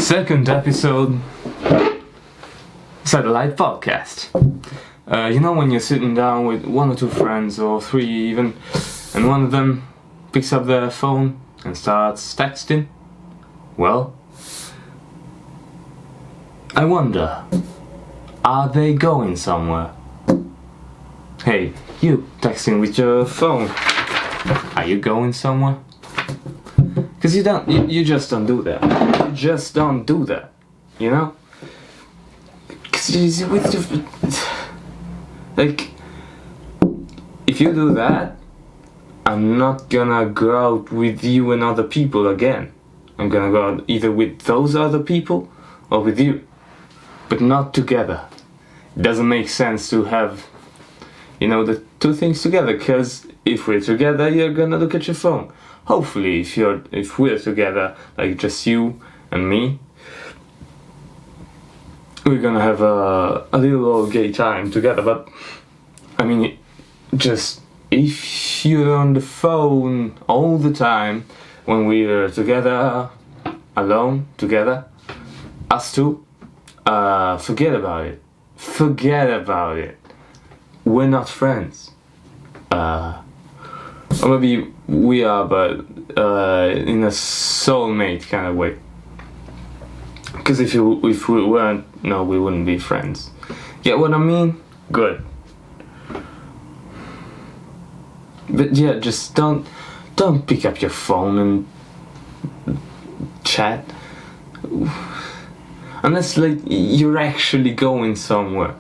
Second episode, Satellite Podcast. You know when you're sitting down with one or two friends, or three even, and one of them picks up their phone and starts texting? Well, I wonder, are they going somewhere? Hey, you texting with your phone, are you going somewhere? Because you just don't do that. You just don't do that, you know? Because like, if you do that, I'm not gonna go out with you and other people again. I'm gonna go out either with those other people or with you, but not together. It doesn't make sense to have, the two things together, because if we're together, you're gonna look at your phone. Hopefully, if we're together, like just you and me, we're gonna have a little old gay time together. But I mean, just if you're on the phone all the time when we're together, alone, together, us two, forget about it. Forget about it. We're not friends. Or maybe we are, but in a soulmate kind of way. Because if we weren't, no, we wouldn't be friends. Get what I mean? Good. But yeah, just don't pick up your phone and chat unless like you're actually going somewhere.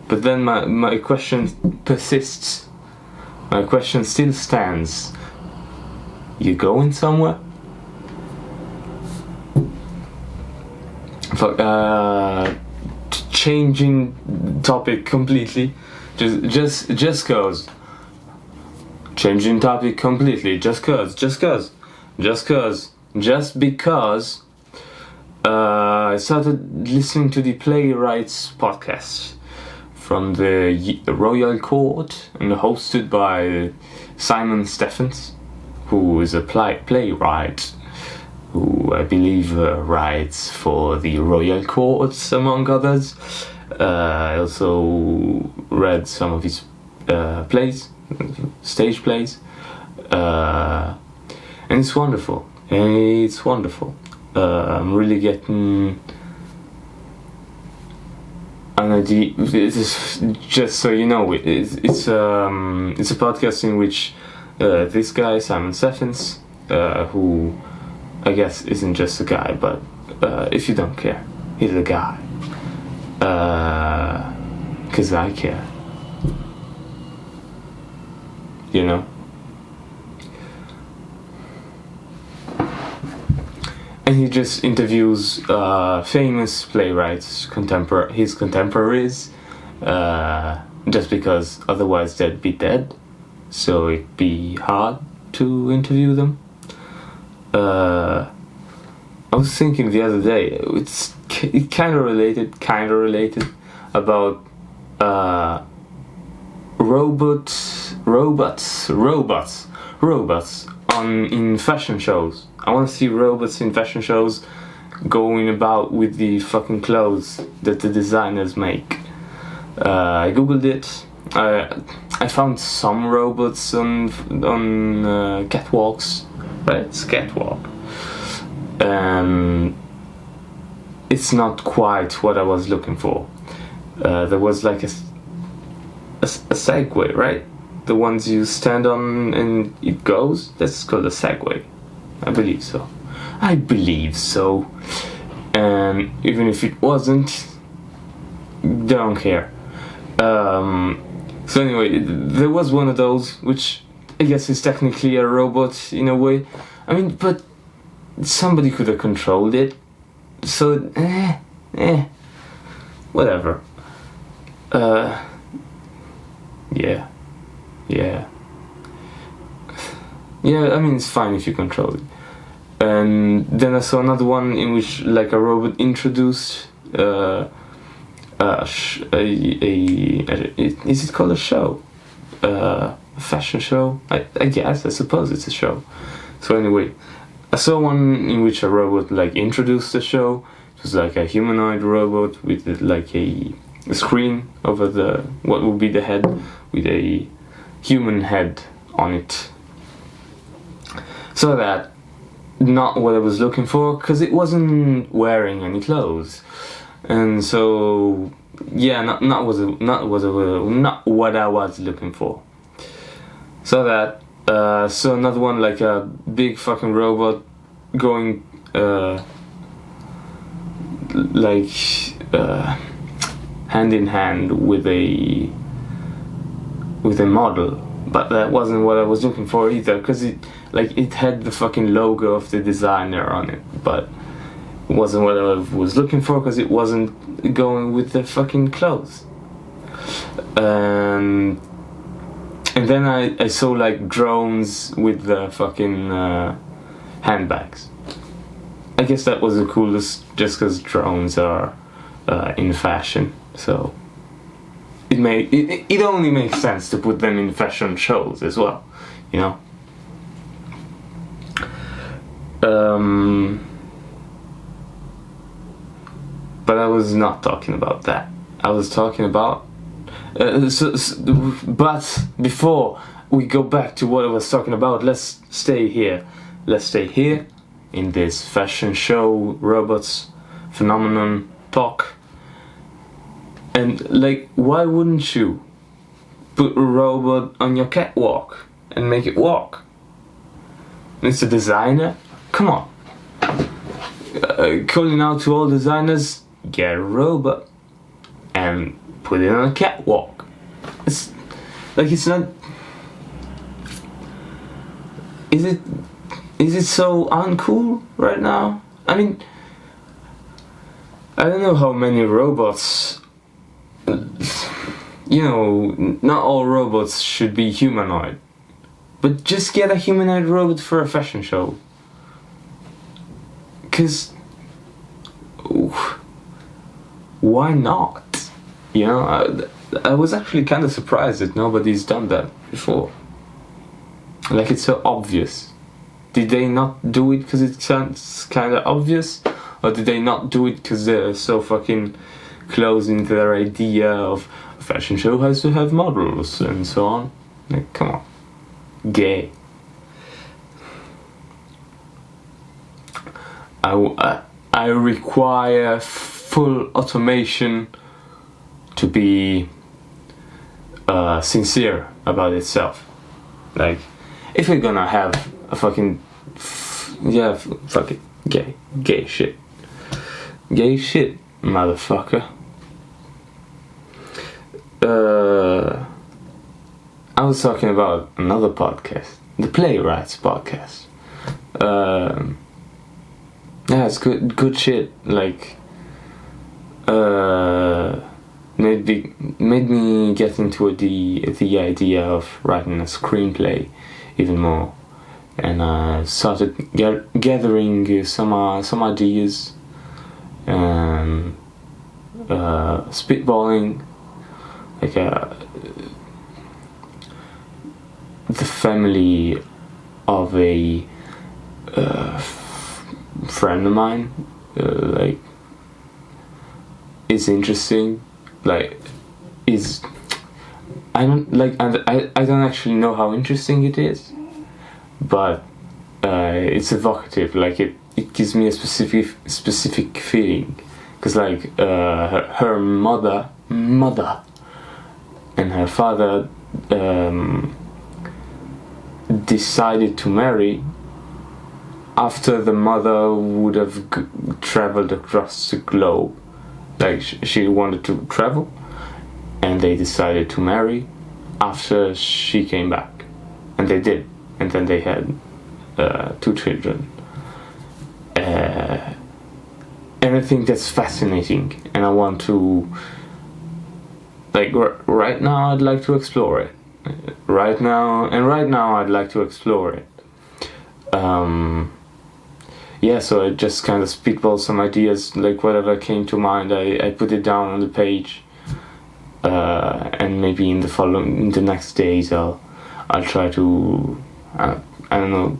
But then my question persists. My question still stands. You going somewhere? Changing topic completely. Just cause. Changing topic completely. Just because. I started listening to the Playwrights podcast from the Royal Court and hosted by Simon Stephens, who is a playwright who I believe writes for the Royal Courts, among others. I also read some of his plays, stage plays, and it's wonderful. I'm really getting an idea. Just so you know, it's a podcast in which this guy Simon Stephens, who I guess isn't just a guy, but if you don't care, he's a guy. 'Cause I care, you know. And he just interviews famous playwrights, his contemporaries, just because otherwise they'd be dead, so it'd be hard to interview them. I was thinking the other day, it's kind of related, about robots in fashion shows. I want to see robots in fashion shows going about with the fucking clothes that the designers make. I googled it. I found some robots on catwalks, right? It's catwalk. It's not quite what I was looking for. There was like a Segway, right? The ones you stand on and it goes. That's called a Segway. I believe so. And even if it wasn't, don't care. So anyway, there was one of those, which I guess is technically a robot in a way. I mean, but somebody could have controlled it. So, whatever. Yeah, I mean, it's fine if you control it. And then I saw another one in which like a robot introduced is it called a show? A fashion show? I suppose it's a show. So anyway, I saw one in which a robot like introduced the show. It was like a humanoid robot with like a screen over what would be the head, with a human head on it. So that, not what I was looking for, because it wasn't wearing any clothes, and so yeah, not what I was looking for. So that so another one, like a big fucking robot going hand in hand with a model, but that wasn't what I was looking for either, because it had the fucking logo of the designer on it, but it wasn't what I was looking for, because it wasn't going with the fucking clothes. And then I saw like drones with the fucking handbags. I guess that was the coolest, just because drones are in fashion, so it only makes sense to put them in fashion shows as well, you know. But I was not talking about that. I was talking about but before we go back to what I was talking about, let's stay here in this fashion show robots phenomenon talk. And like, why wouldn't you put a robot on your catwalk and make it walk? It's a designer. Come on. Calling out to all designers, get a robot and put it on a catwalk. It's not. Is it so uncool right now? I mean, I don't know how many robots. You know, not all robots should be humanoid, but just get a humanoid robot for a fashion show. 'Cause why not? You know, I was actually kind of surprised that nobody's done that before. Like, it's so obvious. Did they not do it because it sounds kind of obvious? Or did they not do it because they're so fucking close into their idea of a fashion show has to have models and so on? Like, come on. Gay. I require full automation to be sincere about itself. Like, if we're gonna have a fucking fuck it, gay shit, motherfucker. I was talking about another podcast, the Playwrights podcast. Yeah, it's good shit. Like, made me get into the idea of writing a screenplay even more, and I started gathering some ideas and spitballing, like the family of a friend of mine, like, is interesting. Like, I don't actually know how interesting it is, but it's evocative. Like, it gives me a specific feeling, because like her mother and her father decided to marry after the mother would have traveled across the globe. Like, she wanted to travel, and they decided to marry after she came back, and they did, and then they had 2 children. And I think that's fascinating, and I want to, like, right now I'd like to explore it. Right now I'd like to explore it. Yeah, so I just kind of spitball some ideas, like whatever came to mind, I put it down on the page, and maybe in the next days I'll try to I don't know,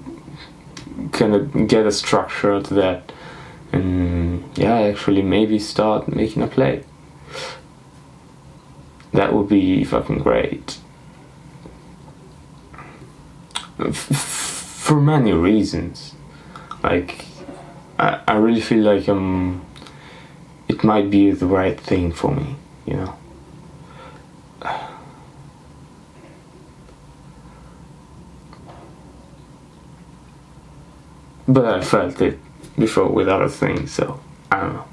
kind of get a structure to that, and actually maybe start making a play. That would be fucking great. For many reasons. Like, I really feel like it might be the right thing for me, you know. But I felt it before with other things, so I don't know.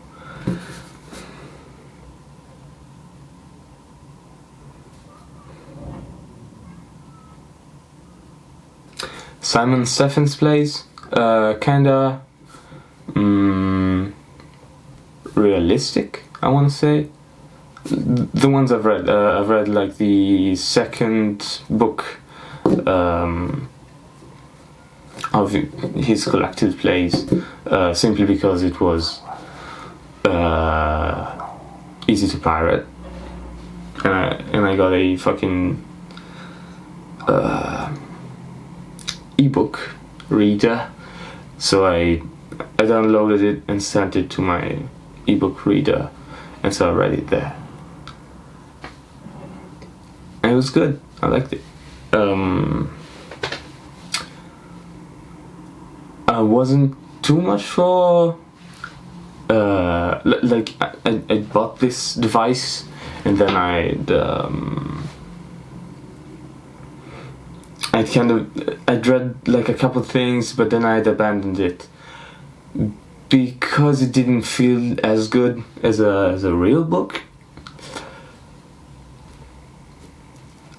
Simon Steffen's plays, kinda realistic, I want to say. The ones I've read like the second book of his collected plays, simply because it was easy to pirate, and I got a fucking ebook reader, so I downloaded it and sent it to my ebook reader, and so I read it there, and it was good. I liked it. I wasn't too much for like I bought this device, and then I'd read like a couple things, but then I'd abandoned it because it didn't feel as good as a real book.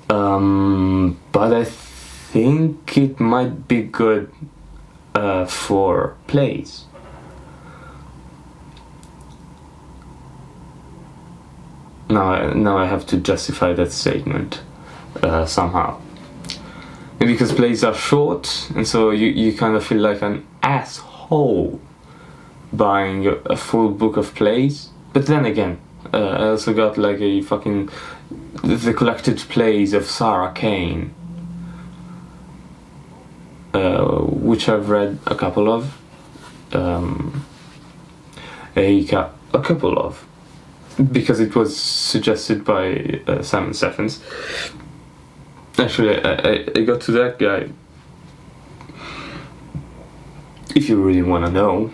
But I think it might be good for plays. Now I have to justify that statement somehow. Because plays are short, and so you kind of feel like an asshole buying a full book of plays. But then again, I also got like a fucking the collected plays of Sarah Kane, which I've read a couple of. A couple of, because it was suggested by Simon Steffens. Actually, I got to that guy, if you really want to know,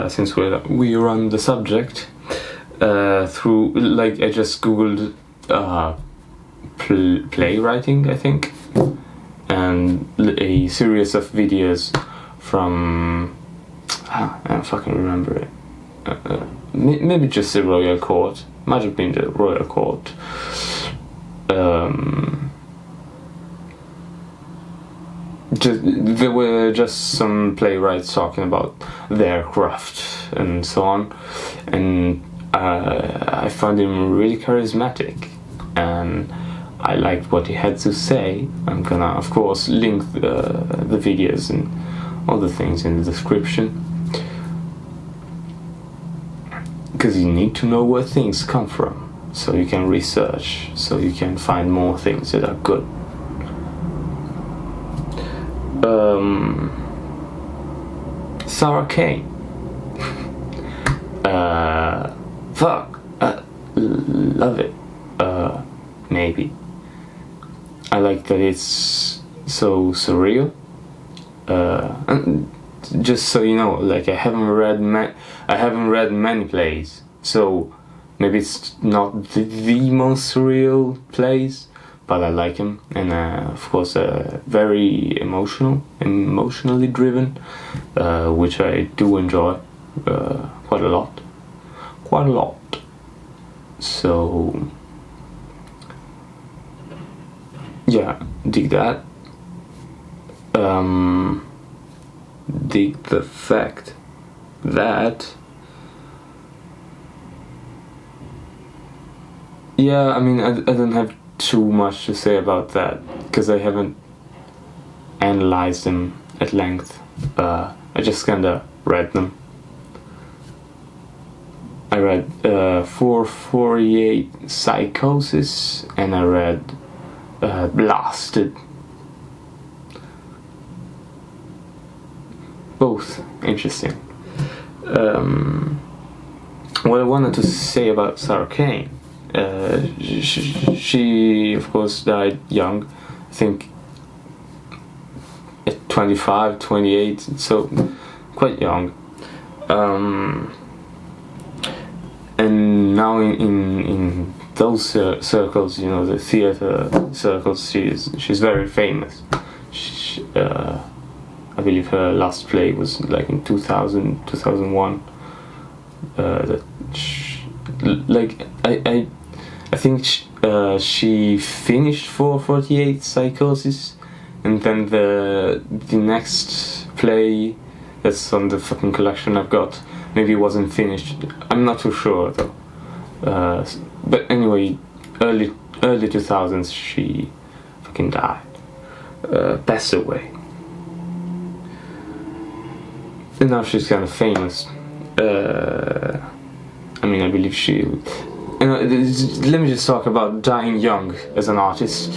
since we're on the subject, through, like, I just googled playwriting, I think, and a series of videos from, I don't fucking remember it, maybe just the Royal Court, might have been the Royal Court. There were just some playwrights talking about their craft and so on, and I found him really charismatic, and I liked what he had to say. I'm gonna, of course, link the videos and all the things in the description, because you need to know where things come from, so you can research, so you can find more things that are good. Sarah Kane. Love it. Maybe. I like that it's so surreal. And just so you know, like, I haven't read many plays, so maybe it's not the most surreal plays, but I like him, and of course very emotionally driven, which I do enjoy quite a lot. So yeah, dig that. Dig the fact that, yeah, I mean, I don't have too much to say about that, because I haven't analyzed them at length. I just kinda read them. I read 448 Psychosis, and I read Blasted. both interesting. What I wanted to say about Sarah Kane, she of course died young, I think at 25, 28, so quite young. And now in those circles, you know, the theater circles, she's very famous. I believe her last play was like in 2000, 2001. I think she finished for 48 Psychosis, and then the next play that's on the fucking collection I've got maybe wasn't finished. I'm not too sure though. But anyway, early 2000s she fucking died, passed away, and now she's kind of famous. I mean, I believe she. You know, let me just talk about dying young as an artist.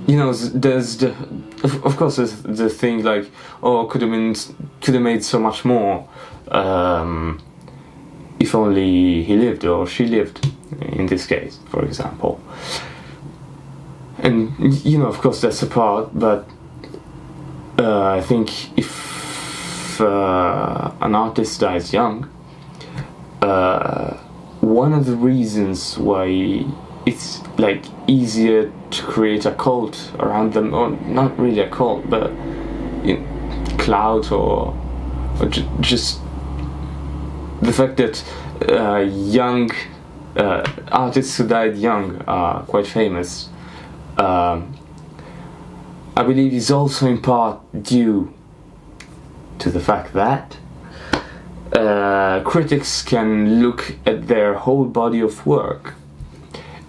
You know, there's the, of course, there's the thing like, oh, could have made so much more, if only he lived or she lived, in this case, for example. And you know, of course, that's a part, but I think if an artist dies young, one of the reasons why it's like easier to create a cult around them, or not really a cult, but you know, clout or just the fact that young artists who died young are quite famous, I believe is also in part due to the fact that critics can look at their whole body of work,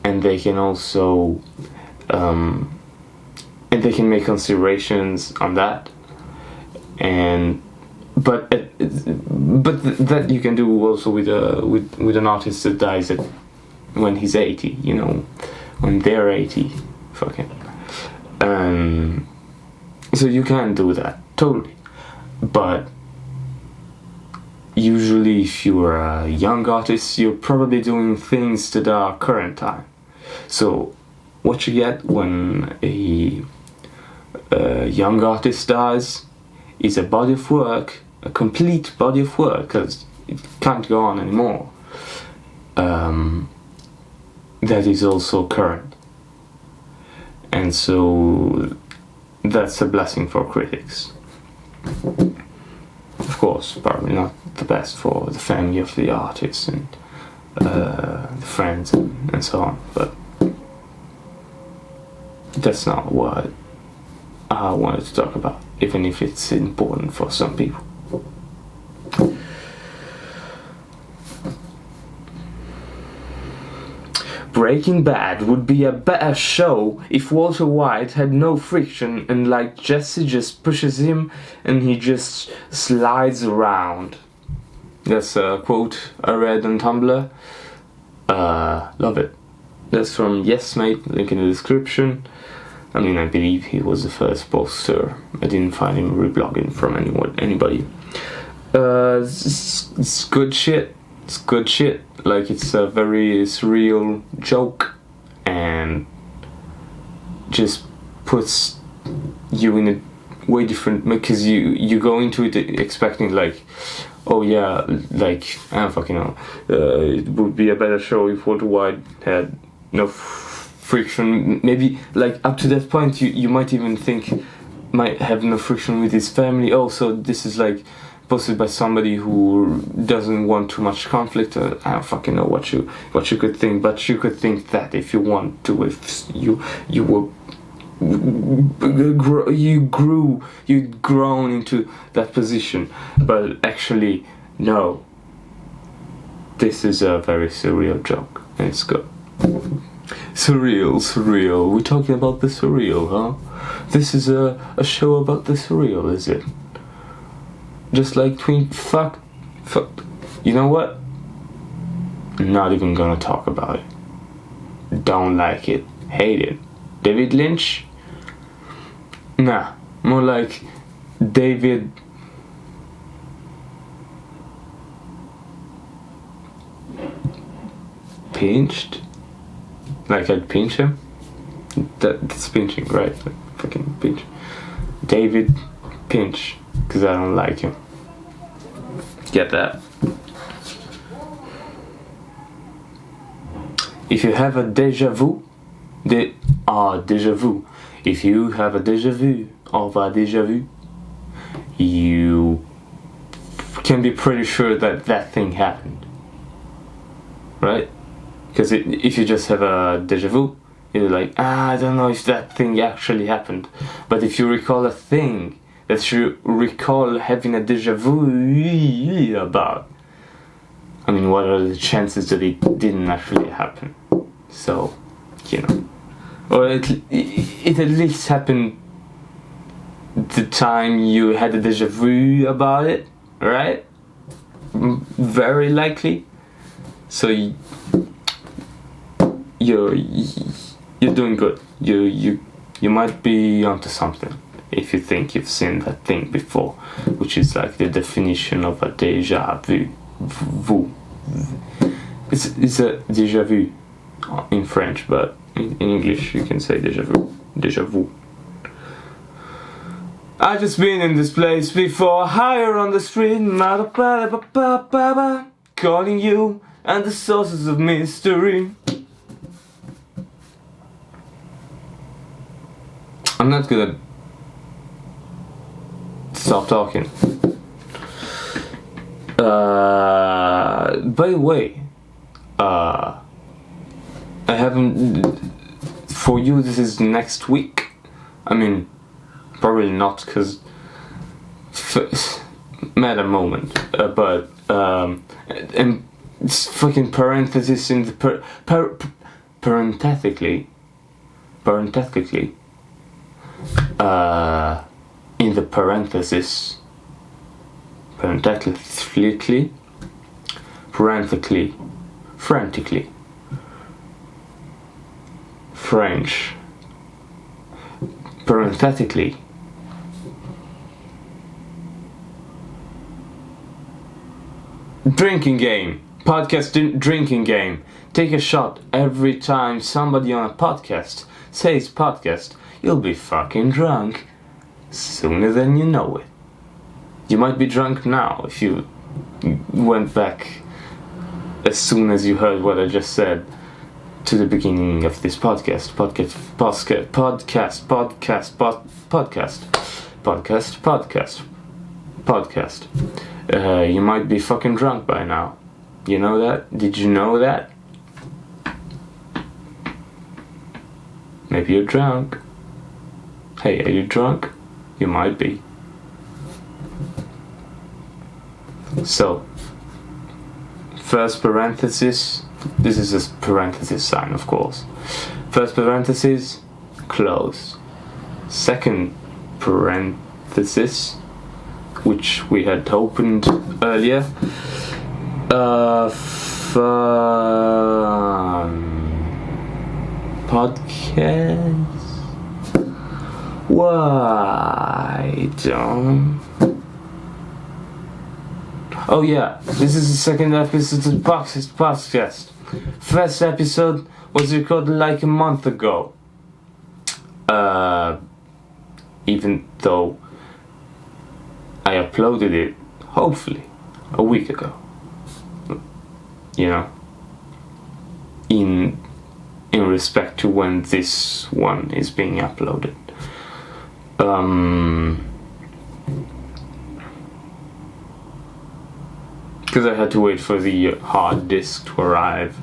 and they can also and they can make considerations on that, but that you can do also with an artist that dies when he's 80, you know, when they're 80, fucking. So you can do that totally, but usually if you're a young artist, you're probably doing things that are current time. So what you get when a young artist dies is a body of work, a complete body of work, because it can't go on anymore, that is also current. And so that's a blessing for critics. Of course, probably not the best for the family of the artist and the friends and so on, but that's not what I wanted to talk about, even if it's important for some people. Breaking Bad would be a better show if Walter White had no friction and like Jesse just pushes him and he just slides around. That's a quote I read on Tumblr. Love it. That's from Yes Mate, link in the description. I mean, I believe he was the first poster. I didn't find him reblogging from anybody. It's good shit. It's good shit. Like, it's a very surreal joke and just puts you in a way different, because you go into it expecting like, oh yeah, like, I don't fucking know, it would be a better show if Walter White had no friction. Maybe like up to that point you might even think might have no friction with his family. Oh, so this is like posted by somebody who doesn't want too much conflict. I don't fucking know what you could think, but you could think that if you want to, if you'd grown into that position. But actually, no. This is a very surreal joke, and it's good. Surreal. We're talking about the surreal, huh? This is a show about the surreal, is it? Just like fuck. You know what? I'm not even gonna talk about it. Don't like it. Hate it. David Lynch? Nah. More like David pinched, like I'd pinch him. That's pinching, right? Like fucking pinch. David pinch, because I don't like him. Get that? If you have a deja-vu, deja-vu. If you have a deja-vu of a deja-vu, you can be pretty sure that that thing happened, right? Because if you just have a deja-vu, you're like, I don't know if that thing actually happened. But if you recall a thing that you recall having a deja-vu about, I mean, what are the chances that it didn't actually happen? So, you know. Or it at least happened the time you had a deja-vu about it, right? Very likely. So you're doing good. You might be onto something if you think you've seen that thing before, which is like the definition of a deja-vu. It's a deja-vu in French, but in English you can say deja-vu. I just been in this place before, higher on the street, calling you and the sources of mystery. I'm not gonna stop talking. By the way, I haven't. For you, this is next week. I mean, probably not, because matter moment. But and it's fucking parenthesis in the parenthetically. In the parenthesis, frantically, French, parenthetically, drinking game, podcast drinking game. Take a shot every time somebody on a podcast says podcast. You'll be fucking drunk sooner than you know it. You might be drunk now if you went back as soon as you heard what I just said to the beginning of this podcast. You might be fucking drunk by now. You know that? Did you know that? Maybe you're drunk. Hey, are you drunk? You might be. So, first parenthesis, this is a parenthesis sign, of course. First parenthesis, close. Second parenthesis, which we had opened earlier, podcast. Why don't? Oh yeah, this is the second episode of the podcast. First episode was recorded like a month ago. Even though I uploaded it, hopefully, a week ago. You know, in respect to when this one is being uploaded. Because I had to wait for the hard disk to arrive,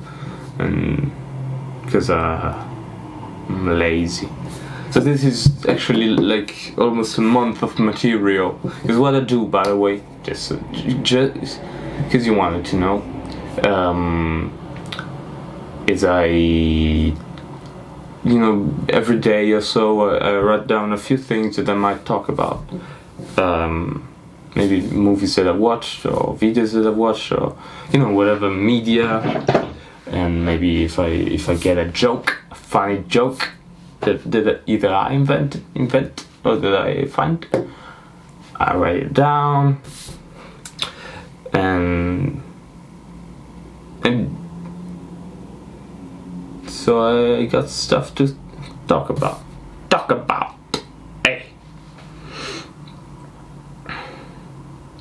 and because I'm lazy. So this is actually like almost a month of material. Because what I do, by the way, just because you wanted to know, is every day or so I write down a few things that I might talk about. Maybe movies that I've watched, or videos that I've watched, or whatever media. And maybe if I get a funny joke that either I invent or that I find, I write it down, and so I got stuff to talk about. Hey.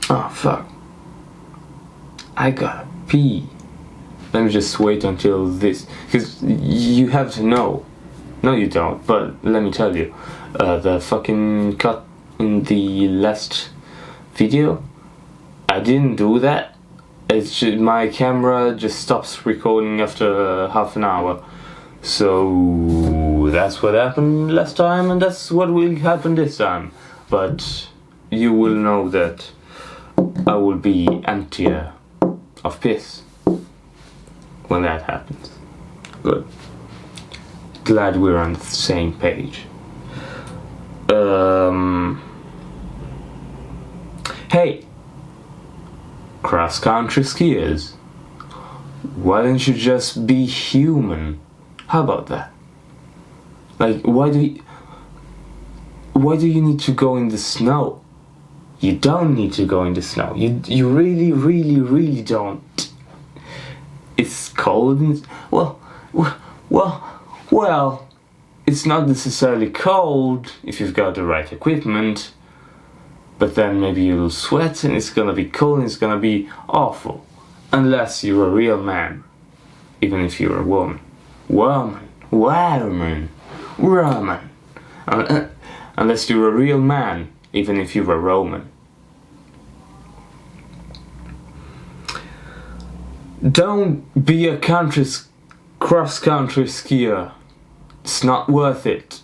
Oh fuck. I gotta pee. Let me just wait until this, because you have to know. No, you don't, but let me tell you. The fucking cut in the last video, I didn't do that. It's just, my camera just stops recording after half an hour. So that's what happened last time, and that's what will happen this time. But you will know that I will be emptier of piss when that happens. Good. Glad we're on the same page. Hey, cross-country skiers, why don't you just be human? How about that? Like, why do you need to go in the snow? You don't need to go in the snow. You really, really, really don't. It's cold and well, it's not necessarily cold if you've got the right equipment, but then maybe you'll sweat and it's gonna be cold and it's gonna be awful. Unless you're a real man, even if you're a woman. Unless you're a real man, even if you're a Roman. Don't be a cross-country skier. It's not worth it.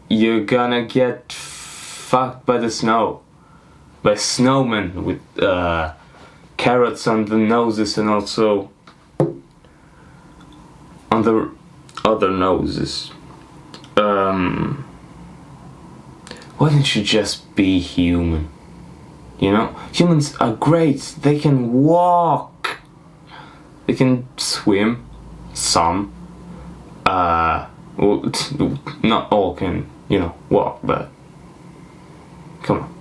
You're gonna get fucked by the snow. By snowmen with carrots on the noses and also on the other noses. Why don't you just be human? You know? Humans are great. They can walk. They can swim. Some. Well, not all can, walk, but come on.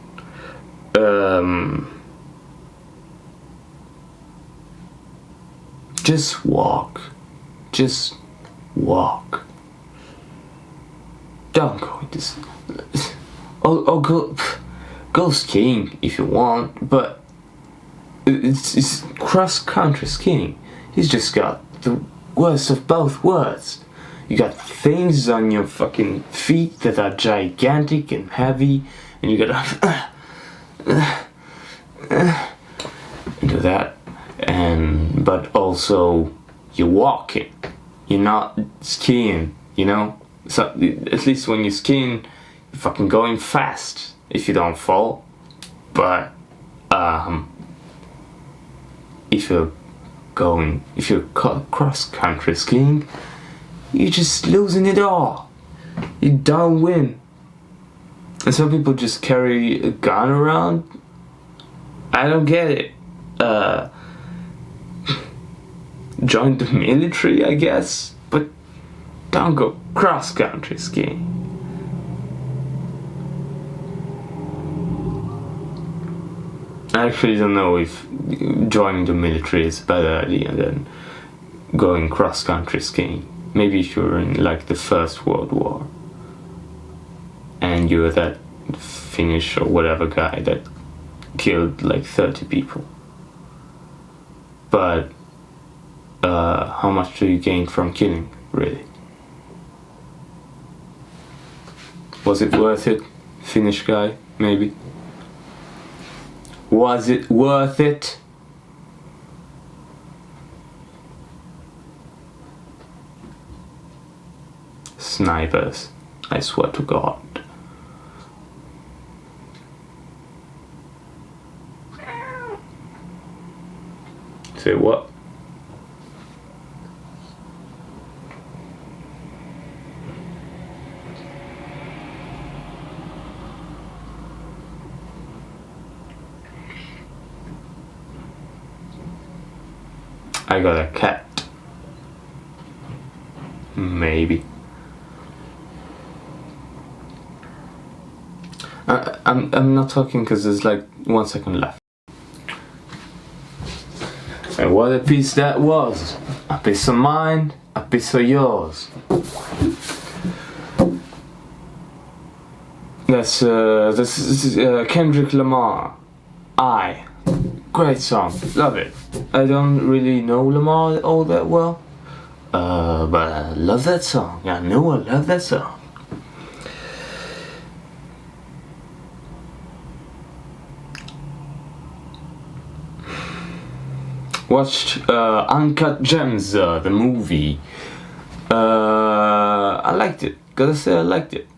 Just walk. Just walk. Don't go into or go skiing if you want, but it's cross-country skiing. He's just got the worst of both worlds. You got things on your fucking feet that are gigantic and heavy, and you gotta do that, but also you're walking. You're not skiing, So at least when you're skiing, you're fucking going fast if you don't fall. But if you're cross-country skiing, you're just losing it all. You don't win. And some people just carry a gun around. I don't get it. Join the military, I guess, but don't go cross-country skiing. I actually don't know if joining the military is a better idea than going cross-country skiing. Maybe if you're in like the First World War and you're that Finnish or whatever guy that killed like 30 people. But how much do you gain from killing, really? Was it worth it, Finnish guy, maybe? Was it worth it? Snipers, I swear to God. Say what? I got a cat. Maybe. I'm not talking because there's like 1 second left. And what a piece that was. A piece of mine, a piece of yours. This is Kendrick Lamar. Great song, love it. I don't really know Lamar all that well, but I love that song. I know I love that song. Watched Uncut Gems, the movie. I liked it. Gotta say I liked it.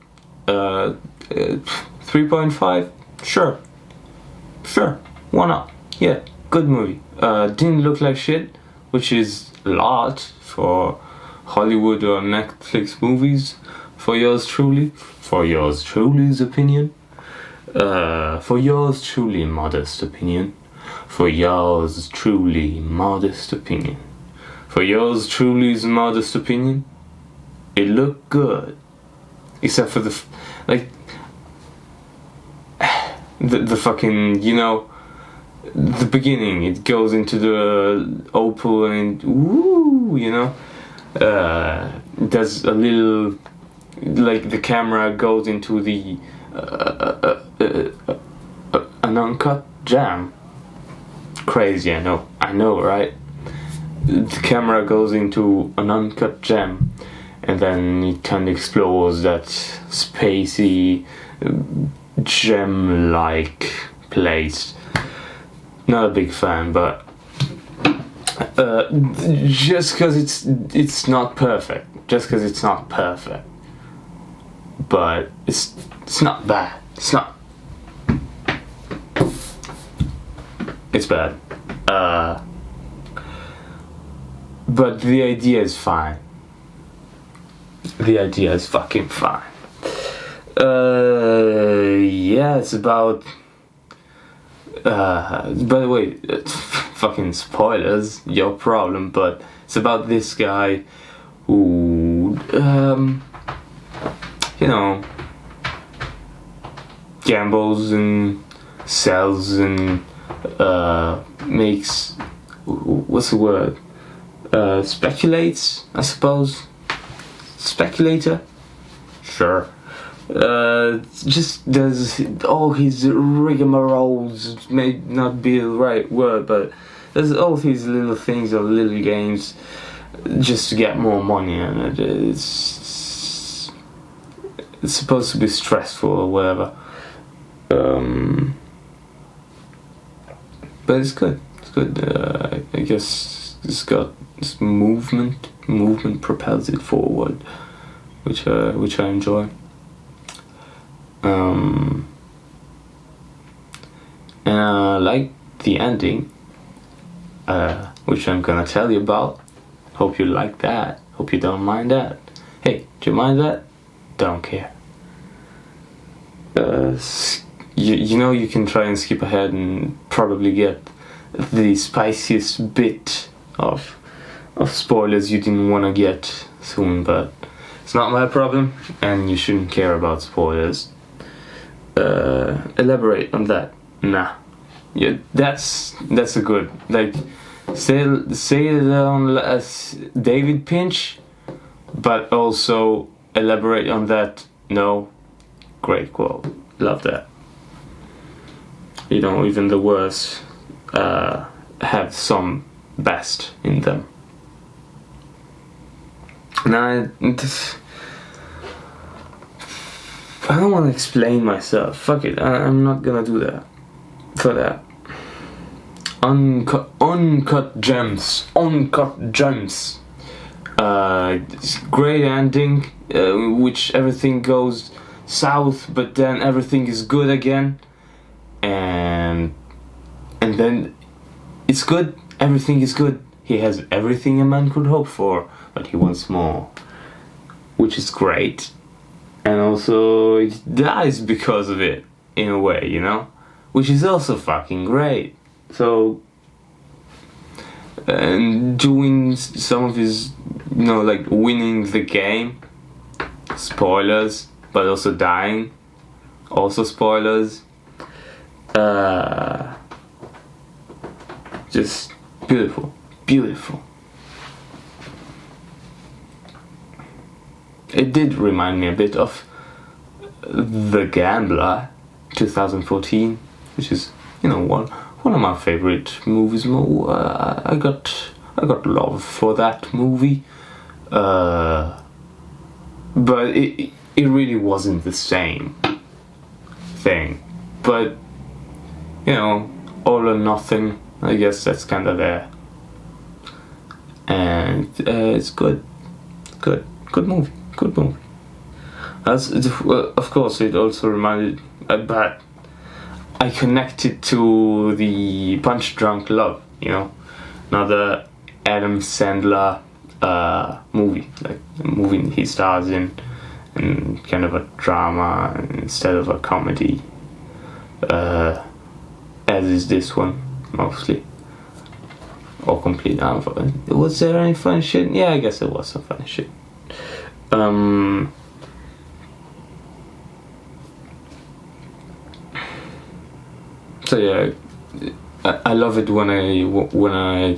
3.5? Sure, why not? Yeah, good movie. Didn't look like shit, which is a lot for Hollywood or Netflix movies. For yours truly's opinion. For yours truly modest opinion. For yours truly modest opinion. For yours truly's modest opinion. It looked good, except for the fucking, you know, the beginning. It goes into the opal and woo, you know. There's a little, like, the camera goes into the an uncut gem. Crazy, I know, right? The camera goes into an uncut gem, and then it kind of explores that spacey, gem-like place. Not a big fan, but just because it's not perfect. But it's not bad. It's bad. But the idea is fine. The idea is fucking fine. Yeah, it's about. By the way, fucking spoilers, your problem. But it's about this guy who, you know, gambles and sells and makes, what's the word? Speculates, I suppose. Speculator? Sure. Just does all his rigmaroles, may not be the right word, but there's all these little things or little games just to get more money, and it's supposed to be stressful or whatever. But it's good. I guess it's got this movement propels it forward, which I enjoy. And I like the ending, which I'm gonna tell you about. Hope you like that. Hope you don't mind that. Hey, do you mind that? Don't care. You know, you can try and skip ahead and probably get the spiciest bit of spoilers you didn't want to get soon, but it's not my problem, and you shouldn't care about spoilers. Elaborate on that. Nah. Yeah, that's a good, like, say it on as David Pinch, but also elaborate on that. No. Great quote. Love that. You know, even the worst have some best in them. Now, I don't want to explain myself. Fuck it, I'm not gonna do that. For that. Uncut Gems. Great ending, which everything goes south, but then everything is good again, and then it's good. Everything is good. He has everything a man could hope for, but he wants more, which is great. And also he dies because of it, in a way, you know, which is also fucking great. So, and doing some of his, you know, like winning the game, spoilers, but also dying, Also spoilers. Just beautiful. It did remind me a bit of The Gambler, 2014, which is, one of my favorite movies. I got love for that movie, but it really wasn't the same thing. But All or Nothing, I guess that's kind of there, and it's good movie. Of course, it also reminded, but I connected to the Punch Drunk Love, another Adam Sandler movie, like a movie he stars in, and kind of a drama instead of a comedy, as is this one mostly, or complete. Was there any funny shit? Yeah, I guess there was some funny shit. So yeah, I love it when I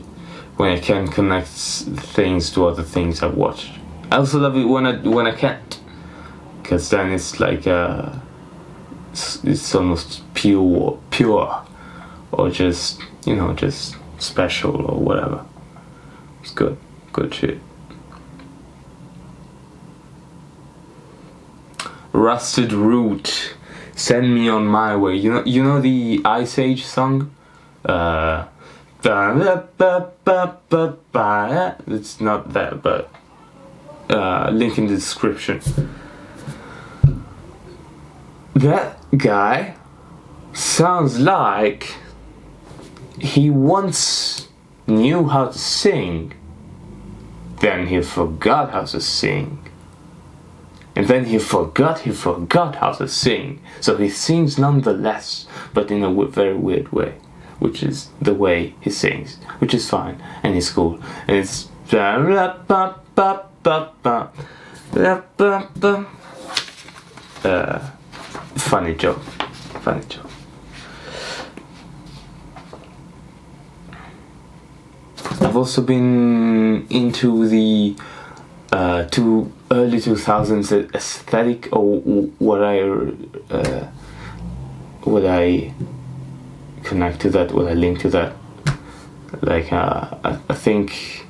can connect things to other things I've watched. I also love it when I can't, because then it's like it's almost pure, or just just special or whatever. It's good shit. Rusted Root, Send Me On My Way. You know the Ice Age song? It's not that, but link in the description. That guy sounds like he once knew how to sing, then he forgot how to sing. And then he forgot how to sing. So he sings nonetheless, but in a very weird way, which is the way he sings, which is fine, and it's cool. And it's funny joke. I've also been into the early 2000s aesthetic, or what I connect to that, what I link to that. Like I think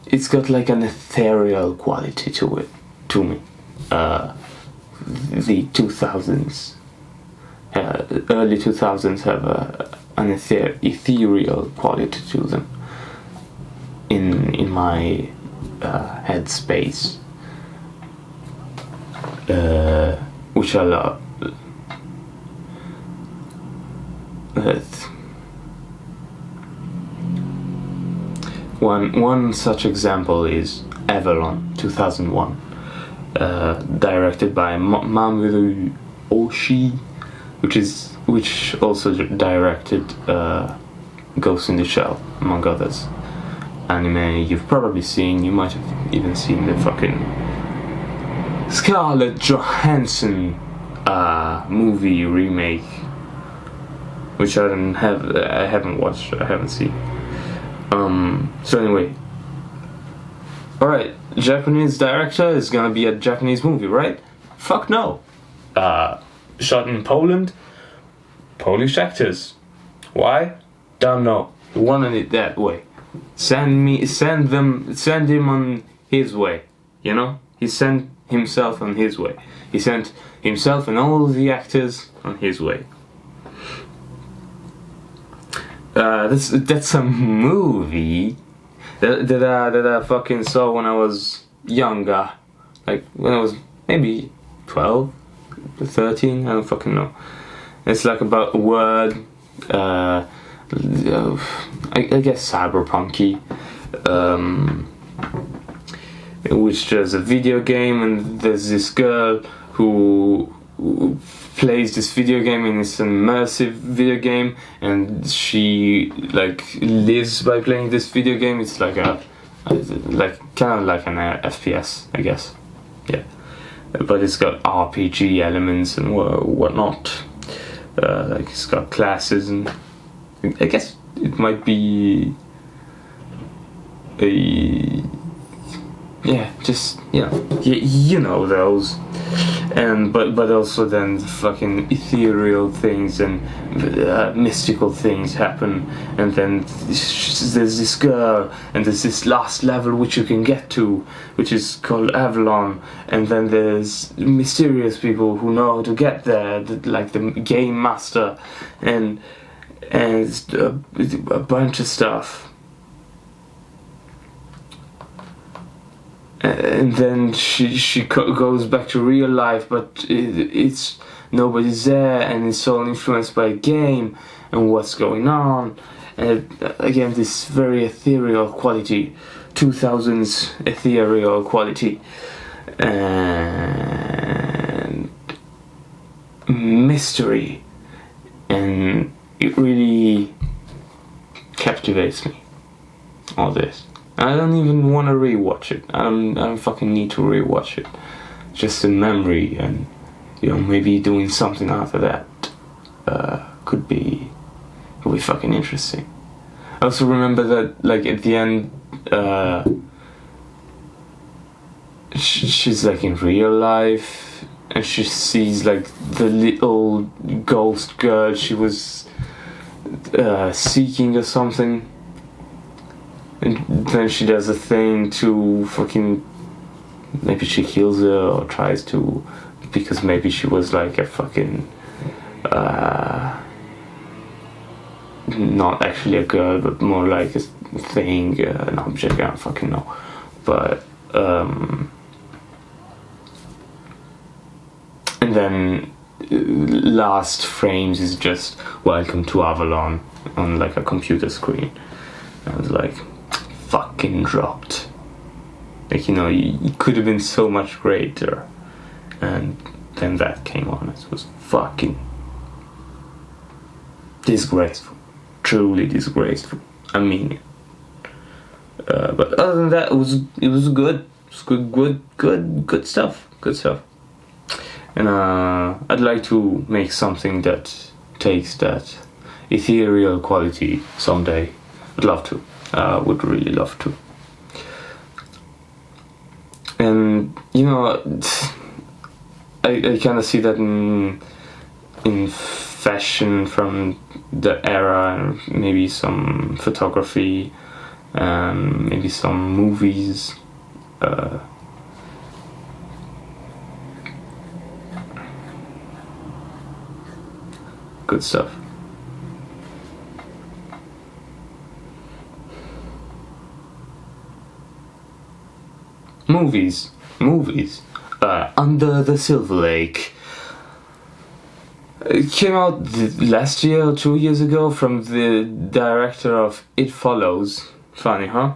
it's got like an ethereal quality to me. The 2000s, early 2000s have an ethereal quality to them. In my headspace, which I love. One such example is Avalon, 2001, directed by Mamoru Oshii, which also directed Ghost in the Shell, among others. Anime you've probably seen. You might have even seen the fucking Scarlett Johansson movie remake, which I haven't watched, I haven't seen. So anyway, alright, Japanese director is gonna be a Japanese movie, right? Fuck no. Shot in Poland, Polish actors. Why? Don't know. You wanted it that way. Send him on his way, He sent himself on his way. He sent himself and all the actors on his way. That's a movie that I fucking saw when I was younger, like when I was maybe 12, 13, I don't fucking know. It's like about a word, I guess cyberpunky, which there's a video game, and there's this girl who plays this video game, and it's an immersive video game, and she like lives by playing this video game. It's like kind of like an FPS, I guess. yeah. But it's got RPG elements and whatnot. Like it's got classes, and I guess it might be you know those, and but also then fucking ethereal things and mystical things happen, and then there's this girl, and there's this last level which you can get to, which is called Avalon, and then there's mysterious people who know how to get there, like the game master, and it's a bunch of stuff. And then she goes back to real life, but it's nobody's there, and it's all influenced by a game and what's going on. And again, this very ethereal quality, 2000s ethereal quality, and mystery, and it really captivates me. All this. I don't even want to rewatch it. I don't fucking need to rewatch it. Just in memory, and maybe doing something after that could be fucking interesting. I also remember that, like, at the end, she's like in real life, and she sees like the little ghost girl she was seeking or something. And then she does a thing to fucking... Maybe she kills her or tries to... Because maybe she was like a fucking... not actually a girl, but more like a thing, an object, I don't fucking know. But... and then... last frames is just "Welcome to Avalon" on like a computer screen. I was like... fucking dropped. Like, it could have been so much greater, and then that came on. It was fucking disgraceful, truly disgraceful. I mean it. But other than that, it was good. It was good stuff. Good stuff. And I'd like to make something that takes that ethereal quality someday. I'd love to. Would really love to. And I kind of see that in fashion from the era, and maybe some photography, and maybe some movies. Good stuff. Movies. Under the Silver Lake. It came out last year or 2 years ago from the director of It Follows. Funny, huh?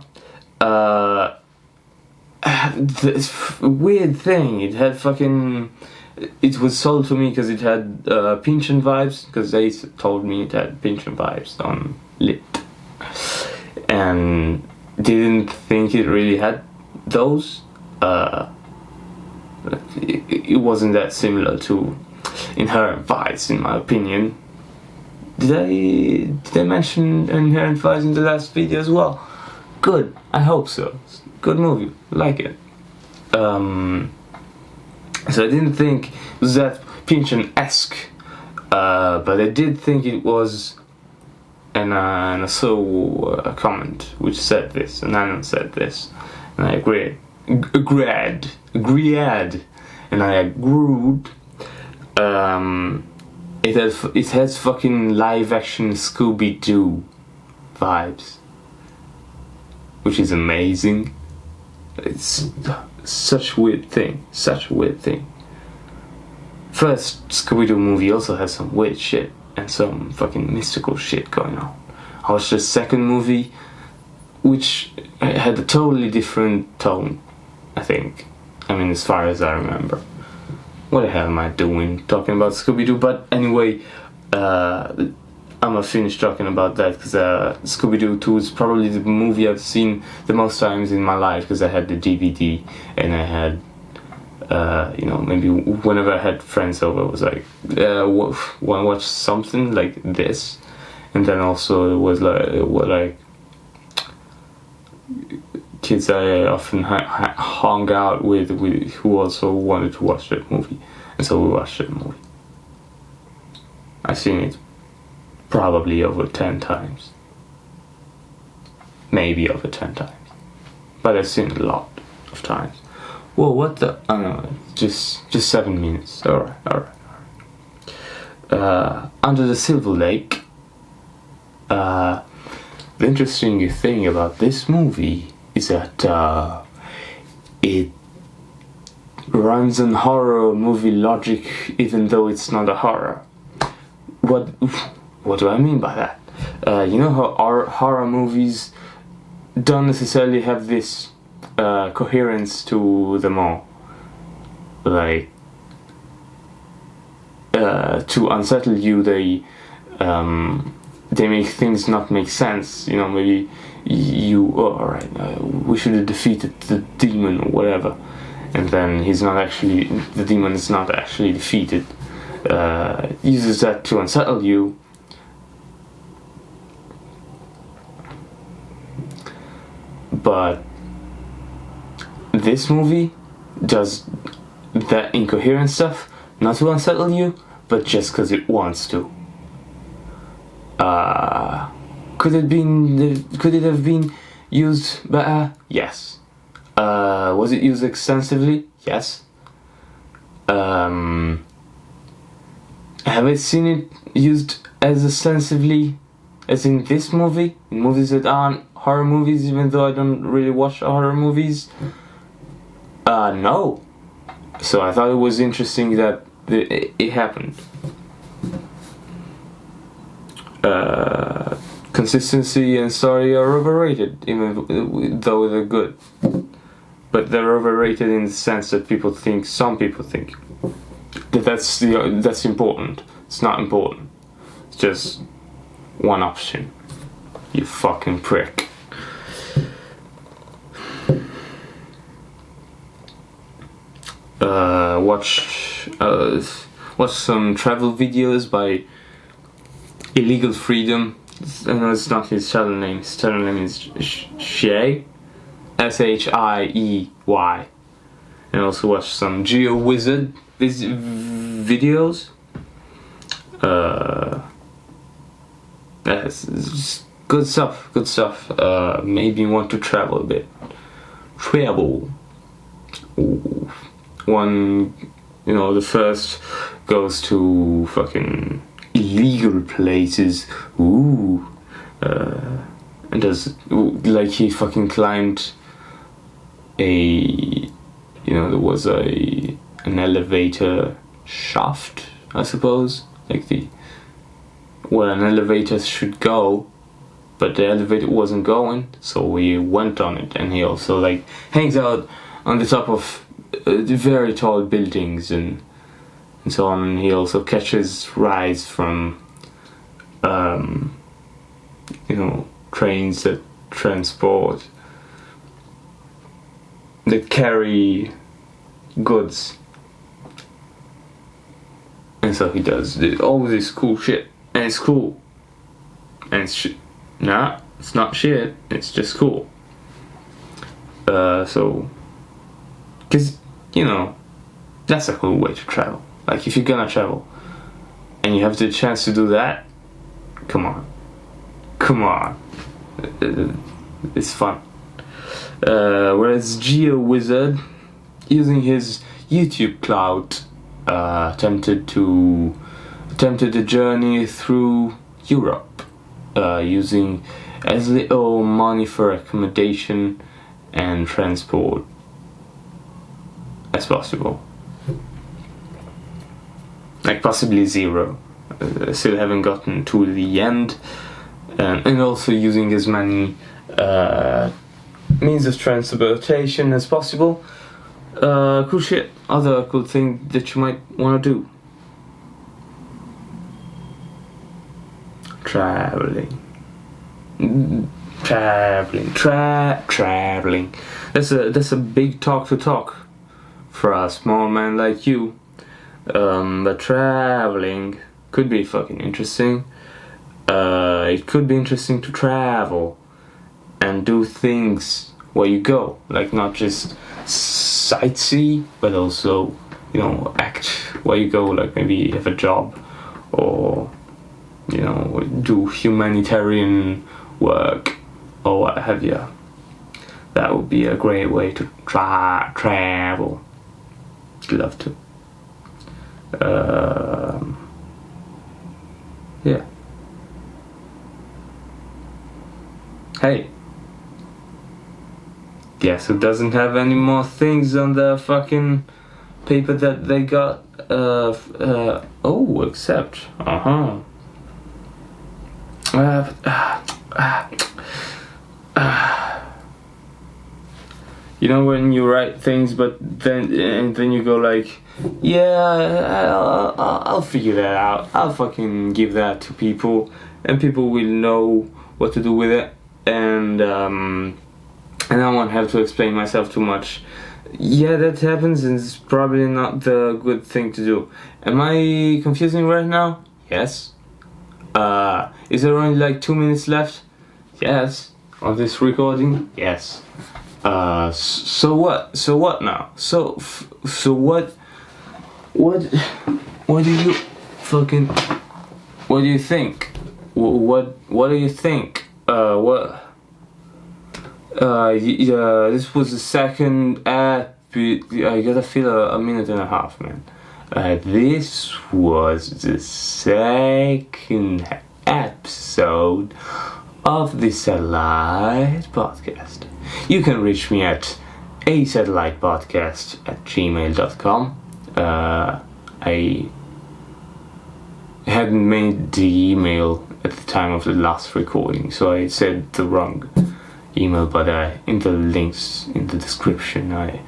This weird thing. It had fucking... It was sold to me because it had Pynchon vibes, because they told me it had Pynchon vibes on Lit. And didn't think it really had those. It wasn't that similar to Inherent Vice, in my opinion. Did I mention Inherent Vice in the last video as well? Good, I hope so. Good movie, like it. So I didn't think it was that Pynchon-esque, but I did think it was. And I saw a comment which said this, and Alan said this, and I agreed, and I agreed. It has fucking live action Scooby-Doo vibes, which is amazing. It's such a weird thing. First Scooby-Doo movie also has some weird shit and some fucking mystical shit going on. I watched the second movie, which had a totally different tone, I think. I mean, as far as I remember. What the hell am I doing talking about Scooby-Doo? But anyway, I'm gonna finish talking about that, because Scooby-Doo 2 is probably the movie I've seen the most times in my life, because I had the DVD and I had Maybe whenever I had friends over, it was like, want to watch something like this, and then also it was like kids I often hung out with who also wanted to watch that movie, and so we watched that movie. I've seen it probably over 10 times, maybe over 10 times, but I've seen it a lot of times. Whoa, what the? Oh no, just 7 minutes. Alright. Under the Silver Lake. The interesting thing about this movie is that it runs on horror movie logic, even though it's not a horror. What do I mean by that? You know how horror movies don't necessarily have this coherence to them all, like to unsettle you, they make things not make sense. Maybe we should have defeated the demon or whatever, and then the demon is not actually defeated. Uses that to unsettle you. But this movie does that incoherent stuff not to unsettle you, but just because it wants to. Could it have been used better? Yes. Was it used extensively? Yes. Have I seen it used as extensively as in this movie? In movies that aren't horror movies, even though I don't really watch horror movies? No. So I thought it was interesting that it happened. Consistency and story are overrated, even though they're good. But they're overrated in the sense that some people think that that's important. It's not important. It's just one option. You fucking prick. Watch some travel videos by Illegal Freedom. I know it's not his channel name. His channel name is Shay, Shiey, and also watch some GeoWizard videos. It's good stuff. Made me want to travel a bit. Ooh. One, the first goes to fucking illegal places. Ooh. And does, like, he fucking climbed there was an elevator shaft, I suppose, like where an elevator should go, but the elevator wasn't going, so he went on it. And he also hangs out on the top of very tall buildings and so on. And he also catches rides from trains that carry goods, and so he does all this cool shit, and it's cool, and it's not shit, it's just cool. So, because that's a cool way to travel. Like, if you're gonna travel and you have the chance to do that, come on, it's fun. Whereas GeoWizard, using his YouTube clout, attempted a journey through Europe, using as little money for accommodation and transport as possible. Like, possibly zero. Still haven't gotten to the end. And also using as many means of transportation as possible. Cool shit. Other cool thing that you might want to do. Traveling. That's a big talk to talk for a small man like you. But traveling could be fucking interesting. It could be interesting to travel and do things where you go, like not just sightsee, but also, you know, act where you go, like maybe have a job or, you know, do humanitarian work or what have you. That would be a great way to travel. I'd love to. Yeah. Hey. Guess who doesn't have any more things on the fucking paper that they got? Except. You know when you write things, but then you go like, yeah, I'll figure that out. I'll fucking give that to people, and people will know what to do with it, and I won't have to explain myself too much. Yeah, that happens, and it's probably not the good thing to do. Am I confusing right now? Yes. Is there only like 2 minutes left? Yes. On this recording? Yes. So what? So what now? So what? What do you fucking? What do you think? What do you think? This was the second I gotta feel a minute and a half, man. This was the second episode of the Satellite Podcast. You can reach me at asatellitepodcast@gmail.com. I hadn't made the email at the time of the last recording, so I said the wrong email, but in the links in the description I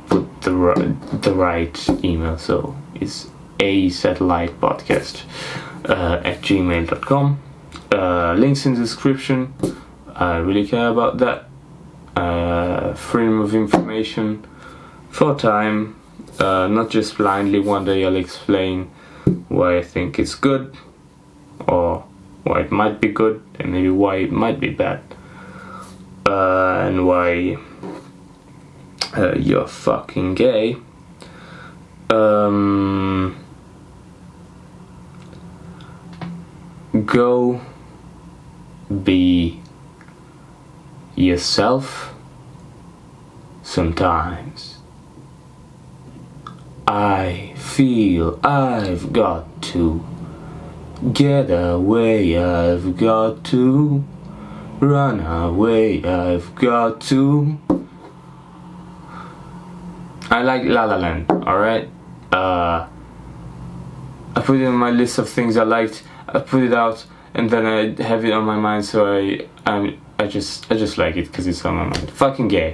put the right email, so it's asatellitepodcast@gmail.com. Links in the description. I really care about that. Freedom of information for time, not just blindly. One day I'll explain why I think it's good, or why it might be good, and maybe why it might be bad, and why you're fucking gay. Go be yourself. Sometimes I feel I've got to get away, I've got to run away, I've got to. I like La La Land, alright? I put it on my list of things I liked, I put it out, and then I have it on my mind, so I just like it because it's on my mind. Fucking gay.